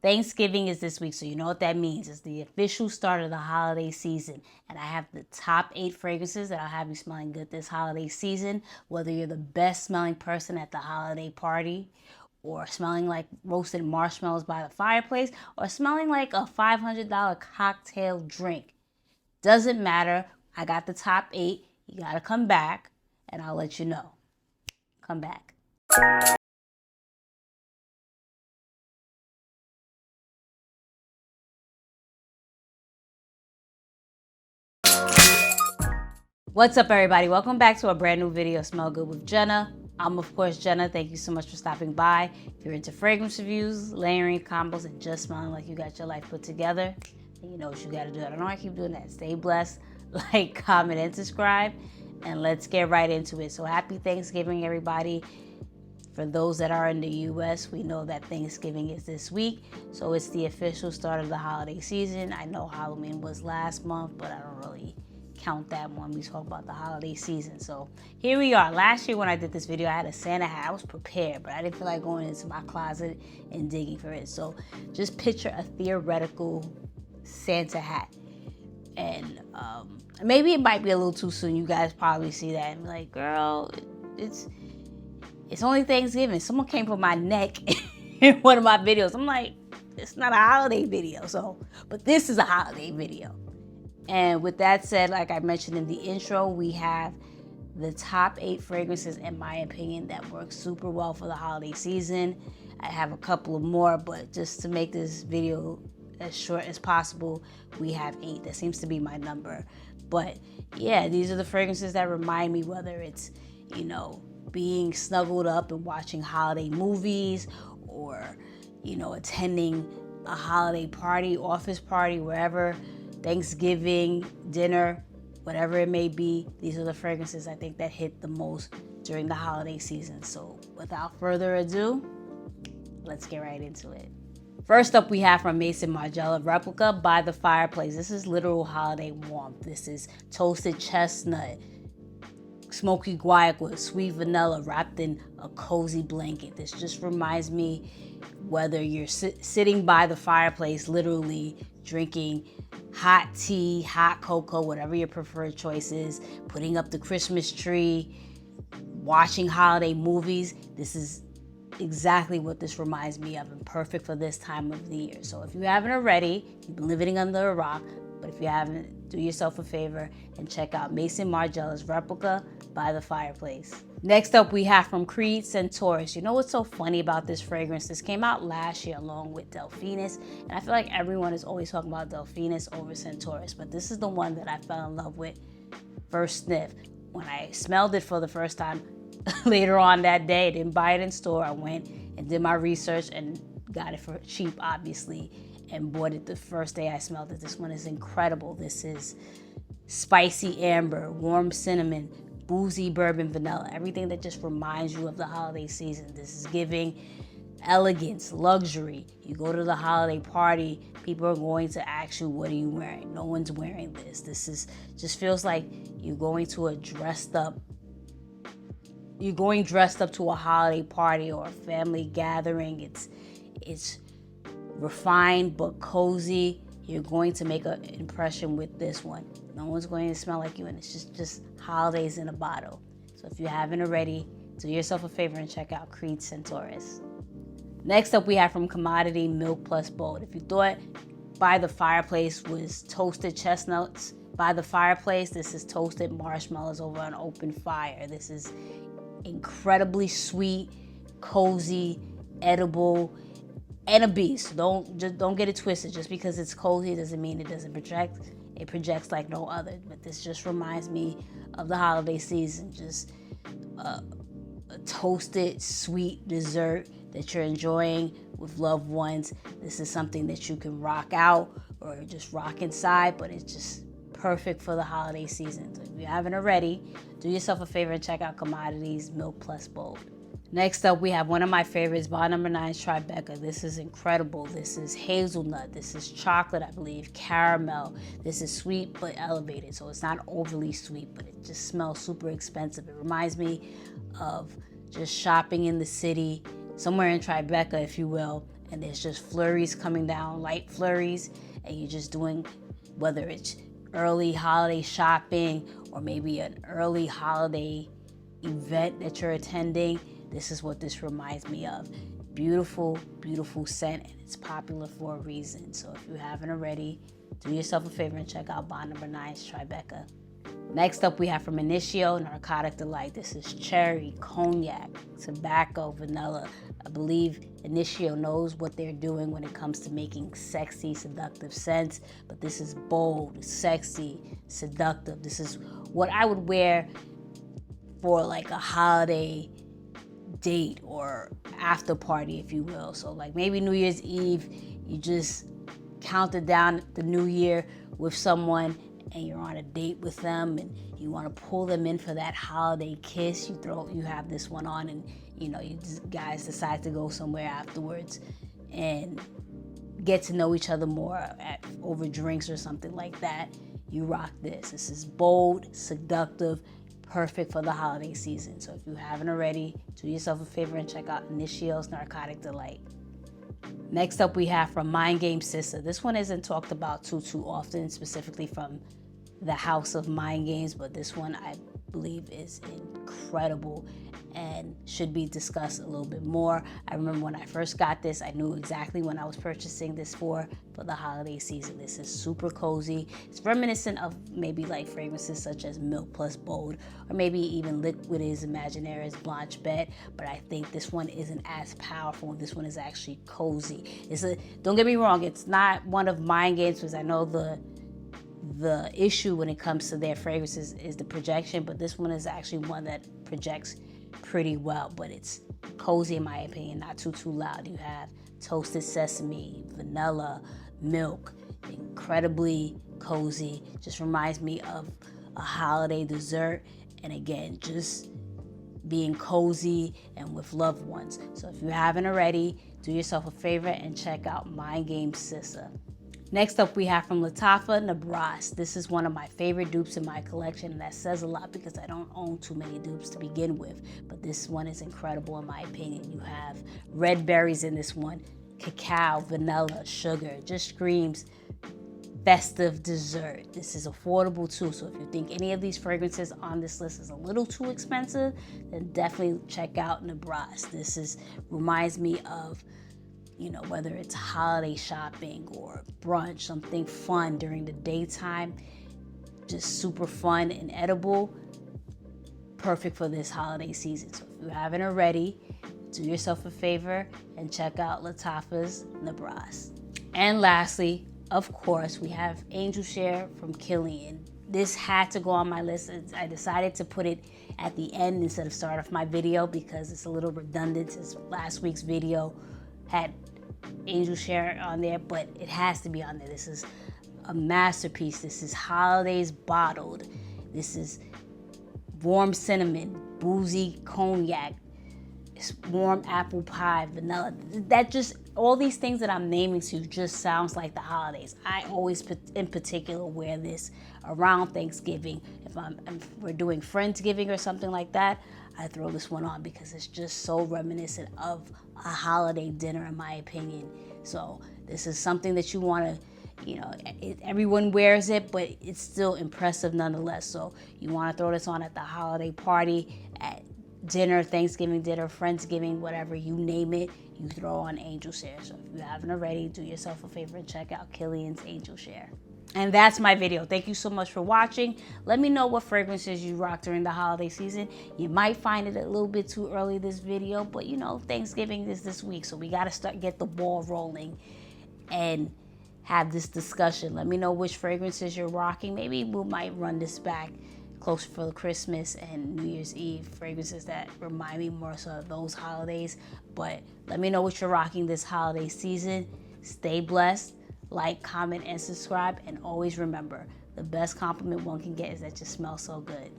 Thanksgiving is this week, so you know what that means. It's the official start of the holiday season. And I have the top 8 fragrances that I'll have you smelling good this holiday season. Whether you're the best smelling person at the holiday party, or smelling like roasted marshmallows by the fireplace, or smelling like a $500 cocktail drink. Doesn't matter. I got the top 8. You gotta come back, and I'll let you know. Come back. What's up, everybody? Welcome back to a brand new video, Smell Good with Jenna. I'm, of course, Jenna. Thank you so much for stopping by. If you're into fragrance reviews, layering combos, and just smelling like you got your life put together, then you know what you got to do. I don't know I keep doing that. Stay blessed, like, comment, and subscribe, and let's get right into it. So happy Thanksgiving, everybody. For those that are in the U.S., we know that Thanksgiving is this week, so it's the official start of the holiday season. I know Halloween was last month, but I don't really count that when we talk about the holiday season. So here we are. Last year when I did this video, I had a Santa hat. I was prepared, but I didn't feel like going into my closet and digging for it. So just picture a theoretical Santa hat. And maybe it might be a little too soon. You guys probably see that and be like, girl, it's only Thanksgiving. Someone came for my neck in one of my videos. I'm like, it's not a holiday video. So, but this is a holiday video. And with that said, like I mentioned in the intro, we have the top 8 fragrances, in my opinion, that work super well for the holiday season. I have a couple of more, but just to make this video as short as possible, we have 8. That seems to be my number. But yeah, these are the fragrances that remind me, whether it's, you know, being snuggled up and watching holiday movies, or, you know, attending a holiday party, office party, wherever, Thanksgiving, dinner, whatever it may be. These are the fragrances I think that hit the most during the holiday season. So without further ado, let's get right into it. First up, we have from Maison Margiela, Replica by the Fireplace. This is literal holiday warmth. This is toasted chestnut, smoky guaiac with sweet vanilla wrapped in a cozy blanket. This just reminds me, whether you're sitting by the fireplace, literally drinking hot tea, hot cocoa, whatever your preferred choice is, putting up the Christmas tree, watching holiday movies. This is exactly what this reminds me of, and perfect for this time of the year. So if you haven't already, you've been living under a rock, but if you haven't, do yourself a favor and check out Maison Margiela's Replica by the Fireplace. Next up, we have from Creed, Centaurus. You know what's so funny about this fragrance? This came out last year along with Delphinus, and I feel like everyone is always talking about Delphinus over Centaurus, but this is the one that I fell in love with first sniff. When I smelled it for the first time later on that day, I didn't buy it in store. I went and did my research and got it for cheap, obviously, and bought it the first day I smelled it. This one is incredible. This is spicy amber, warm cinnamon, boozy bourbon vanilla, everything that just reminds you of the holiday season. This is giving elegance, luxury. You go to the holiday party, people are going to ask you, what are you wearing? No one's wearing this. This is just feels like you're going to a dressed up to a holiday party or a family gathering. It's refined but cozy. You're going to make an impression with this one. No one's going to smell like you, and it's just holidays in a bottle. So if you haven't already, do yourself a favor and check out Creed Centaurus. Next up, we have from Commodity, Milk Plus Bold. If you thought By the Fireplace was toasted chestnuts by the fireplace, this is toasted marshmallows over an open fire. This is incredibly sweet, cozy, edible, and a beast. Don't get it twisted. Just because it's cozy doesn't mean it doesn't project. It projects like no other. But this just reminds me of the holiday season. Just a toasted, sweet dessert that you're enjoying with loved ones. This is something that you can rock out or just rock inside, but it's just perfect for the holiday season. So if you haven't already, do yourself a favor and check out Commodities Milk Plus Bold. Next up, we have one of my favorites, Bar No. 9's Tribeca. This is incredible. This is hazelnut. This is chocolate, I believe, caramel. This is sweet but elevated, so it's not overly sweet, but it just smells super expensive. It reminds me of just shopping in the city, somewhere in Tribeca, if you will, and there's just flurries coming down, light flurries, and you're just doing, whether it's early holiday shopping or maybe an early holiday event that you're attending, this is what this reminds me of. Beautiful, beautiful scent, and it's popular for a reason. So if you haven't already, do yourself a favor and check out bond number 9's Tribeca. Next up, we have from Initio, Narcotic Delight. This is cherry, cognac, tobacco, vanilla. I believe Initio knows what they're doing when it comes to making sexy, seductive scents, but this is bold, sexy, seductive. This is what I would wear for like a holiday date or after party, if you will. So like maybe New Year's Eve, you just counted down the new year with someone and you're on a date with them and you want to pull them in for that holiday kiss. You have this one on, and you guys decide to go somewhere afterwards and get to know each other more over drinks or something like that. You rock this. This is bold, seductive, perfect for the holiday season. So if you haven't already, do yourself a favor and check out Initio's Narcotic Delight. Next up, we have from Mind Game Sissa. This one isn't talked about too often, specifically from the House of Mind Games, but this one I believe is incredible and should be discussed a little bit more. I remember when I first got this, I knew exactly when I was purchasing this for the holiday season. This is super cozy. It's reminiscent of maybe like fragrances such as Milk Plus Bold, or maybe even Liquid's Imaginaires Blanche Bête, but I think this one isn't as powerful. This one is actually cozy. Don't get me wrong, it's not one of Mind Games, because I know the issue when it comes to their fragrances is the projection, but this one is actually one that projects pretty well, but it's cozy in my opinion, not too loud. You have toasted sesame, vanilla, milk, incredibly cozy. Just reminds me of a holiday dessert, and again, just being cozy and with loved ones. So if you haven't already, do yourself a favor and check out Mind Game Sissa. Next up, we have from Lattafa Nebras. This is one of my favorite dupes in my collection, and that says a lot because I don't own too many dupes to begin with, but this one is incredible in my opinion. You have red berries in this one, cacao, vanilla, sugar, just screams festive dessert. This is affordable too, so if you think any of these fragrances on this list is a little too expensive, then definitely check out Nebras. This reminds me of, whether it's holiday shopping or brunch, something fun during the daytime, just super fun and edible, perfect for this holiday season. So if you haven't already, do yourself a favor and check out Lattafa's Nebras. And lastly, of course, we have Angel Share from Kilian. This had to go on my list. I decided to put it at the end instead of start off my video because it's a little redundant, since last week's video had Angel Share on there, but it has to be on there. This is a masterpiece. This is holidays bottled. This is warm cinnamon, boozy cognac, warm apple pie, vanilla. All these things that I'm naming to you just sounds like the holidays. I always, in particular, wear this around Thanksgiving. If we're doing Friendsgiving or something like that, I throw this one on because it's just so reminiscent of a holiday dinner, in my opinion. So this is something that you want to, everyone wears it, but it's still impressive nonetheless. So you want to throw this on at the holiday party, at dinner, Thanksgiving dinner, Friendsgiving, whatever, you name it, you throw on Angel Share. So if you haven't already, do yourself a favor and check out Kilian's Angel Share. And that's my video. Thank you so much for watching. Let me know what fragrances you rock during the holiday season. You might find it a little bit too early this video, but Thanksgiving is this week, so we got to get the ball rolling and have this discussion. Let me know which fragrances you're rocking. Maybe we might run this back closer for Christmas and New Year's Eve, fragrances that remind me more so of those holidays. But let me know what you're rocking this holiday season. Stay blessed. Like, comment, and subscribe. And always remember, the best compliment one can get is that you smell so good.